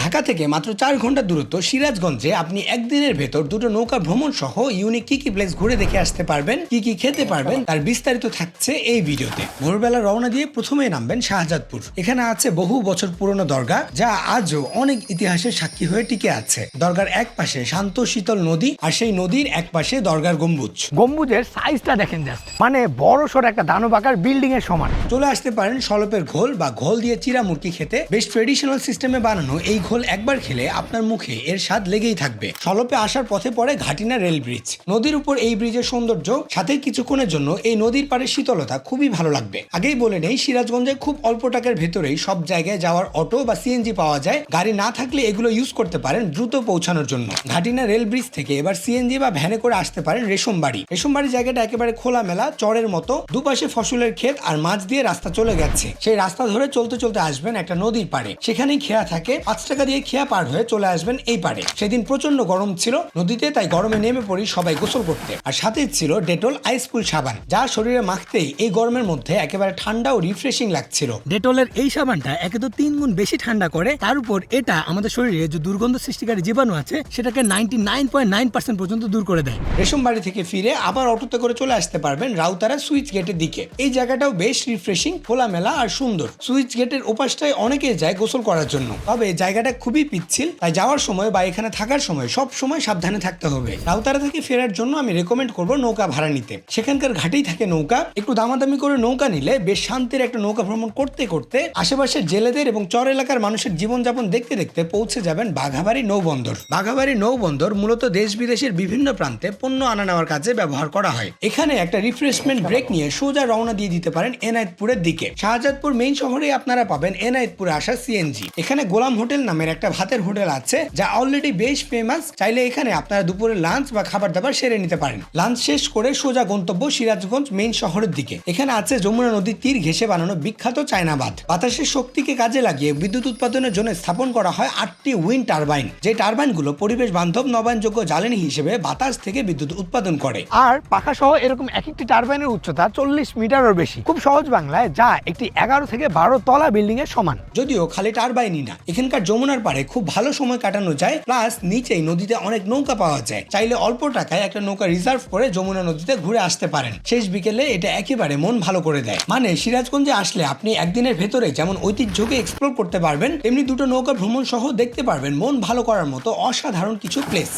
ঢাকা থেকে মাত্র 4 ঘন্টা দূরত্ব সিরাজগঞ্জে আপনি একদিনের ভেতর দুটো নৌকা ভ্রমণ সহ ইউনিক কি প্লেস ঘুরে দেখে আসতে পারবেন, কি খেতে পারবেন তার বিস্তারিত থাকছে এই ভিডিওতে। ভোরবেলা রওনা দিয়ে প্রথমেই নামবেন শাহজাদপুর। এখানে আছে বহু বছর পুরনো দরগা, যা আজও অনেক ইতিহাসের সাক্ষী হয়ে টিকে আছে। দরগার এক পাশে শান্ত শীতল নদী, আর সেই নদীর এক পাশে দরগার গম্বুজ। গম্বুজের সাইজটা দেখেন জাস্ট, মানে বড় সড় একটা দানব আকার বিল্ডিং এর সমান। চলে আসতে পারেন সলপের ঘোল বা ঘোল দিয়ে চিরা মুরগি খেতে। বেশ ট্রেডিশনাল সিস্টেমে বানানো এই ঘোল একবার খেলে আপনার মুখে এর স্বাদ লেগেই থাকবে। সলপে আসার পথে পড়ে ঘাটিনা রেল ব্রিজ। নদীর উপর এই ব্রিজের সৌন্দর্য, সাথে কিছুক্ষণের জন্য এই নদীর পাড়ে শীতলতা খুবই ভালো লাগবে। আগেই বলে নেই, সিরাজগঞ্জে খুব অল্প টাকার ভেতরেই সব জায়গায় যাওয়ার অটো বা সিএনজি পাওয়া যায়। গাড়ি না থাকলে এগুলো ইউজ করতে পারেন দ্রুত পৌঁছানোর জন্য। ঘাটিনা রেল ব্রিজ থেকে এবার সিএনজি বা ভ্যানে করে আসতে পারেন রেশমবাড়ি। রেশমবাড়ি জায়গাটা একেবারে খোলামেলা, চরের মতো, দুপাশে ফসলের ক্ষেত আর মাছ দিয়ে রাস্তা চলে গেছে। সেই রাস্তা ধরে চলতে চলতে আসবেন একটা নদীর পাড়ে। সেখানেই খেয়া থাকে। 5 টাকা দিয়ে খেয়া পার হয়ে চলে আসবেন এই পাড়ে। সেদিন প্রচন্ড গরম ছিল নদীতে, তাই গরমে নেমে পড়ি সবাই গোসল করতে। আর সাথে ছিল ডেটল আইসকুল সাবান, যা শরীরে মাখতেই এই গরমের মধ্যে একেবারে ঠান্ডা ও রিফ্রেশিং লাগছিল। ডেটলের এই সাবানটা একে তো 3 গুণ বেশি ঠান্ডা করে, তার উপর এটা আমাদের শরীরে যে দুর্গন্ধ সৃষ্টিকারী জীবাণু আছে সেটাকে 99.9% পর্যন্ত দূর করে দেয়। রেশমবাড়ি থেকে ফিরে আবার অটোতে করে চলে আসতে পারবেন রাউতারা সুইচ গেটের দিকে। এই জায়গাটাও বেশ রিফ্রেশিং, খোলামেলা আর সুন্দর। সুইচ গেটের ওপাশটায় অনেকে যায় গোসল করার জন্য, তবে জায়গাটা খুবই পিচ্ছিল, তাই যাওয়ার সময় বা এখানে থাকার সময় সব সময় সাবধানে থাকতে হবে। রাউতারা থেকে ফেরার জন্য আমি রেকমেন্ড করব নৌকা ভাড়া নিতে। সেখানকার ঘাটেই থাকে নৌকা। একটু দামাদামি করে নৌকা নিলে বেশ শান্তির একটা নৌকা ভ্রমণ করতে করতে আশেপাশের জেলেদের এবং চর এলাকার মানুষের জীবনযাপন দেখতে দেখতে পৌঁছে যাবেন বাঘাবাড়ি নৌবন্দর। বাঘাবাড়ি নৌবন্দর মূলত দেশ বিদেশের বিভিন্ন প্রান্তে পণ্য আনা নেওয়ার কাজে ব্যবহার করা হয়। এখানে একটা রিফ্রেশমেন্ট ব্রেক নিয়ে সোজা রওনা দিয়ে দিতে পারেন এনায়েতপুরের দিকে। শাহজাদপুর মেইন শহরে আপনারা পাবেন এনায়েতপুরে আসা সিএনজি। এখানে গোলাম হোটেল নামের একটা ভাতের হোটেল আছে, যা অলরেডি বেশ ফেমাস। চাইলে এখানে আপনারা দুপুরে লাঞ্চ বা খাবার দাবার সেরে নিতে পারেন। লাঞ্চ শেষ করে সোজা গন্তব্য সিরাজগঞ্জ মেইন শহরের দিকে। এখানে আছে যমুনা নদীর তীর ঘেঁষে বানানো বিখ্যাত চায়না বাঁধ। বাতাসের শক্তিকে কাজে লাগিয়ে বিদ্যুৎ উৎপাদনের জন্য স্থাপন করা হয় 8টি উইন্ড টারবাইন, যে টারবাইনগুলো পরিবেশ বান্ধব নবায়নযোগ্য জ্বালানি হিসেবে বাতাস থেকে বিদ্যুৎ উৎপাদন করে। আর পাখা সহ এরকম এক একটি টারবাইনের উচ্চতা 40 মিটারের বেশি। খুব সহজ বাংলায় যা একটি 11 থেকে 12 তলা বিল্ডিং এর সমান। যদিও খালি টারবাইনই না, এখানকার যমুনার পাড়ে খুব ভালো সময় কাটানো যায়। প্লাস নিচেই নদীতে অনেক নৌকা পাওয়া যায়। চাইলে অল্প টাকায় একটা নৌকা রিজার্ভ করে যমুনা নদীতে ঘুরে আসতে পারেন। শেষ বিকেলে এটা একেবারে মন ভালো করে দেয়। মানে সিরাজগঞ্জে আসলে আপনি একদিনের ভেতরে যেমন ঐতিহ্যকে এক্সপ্লোর করতে পারবেন, তেমনি দুটো নৌকা ভ্রমণ সহ দেখতে পারবেন মন ভালো করার মতো অসাধারণ কিছু প্লেস।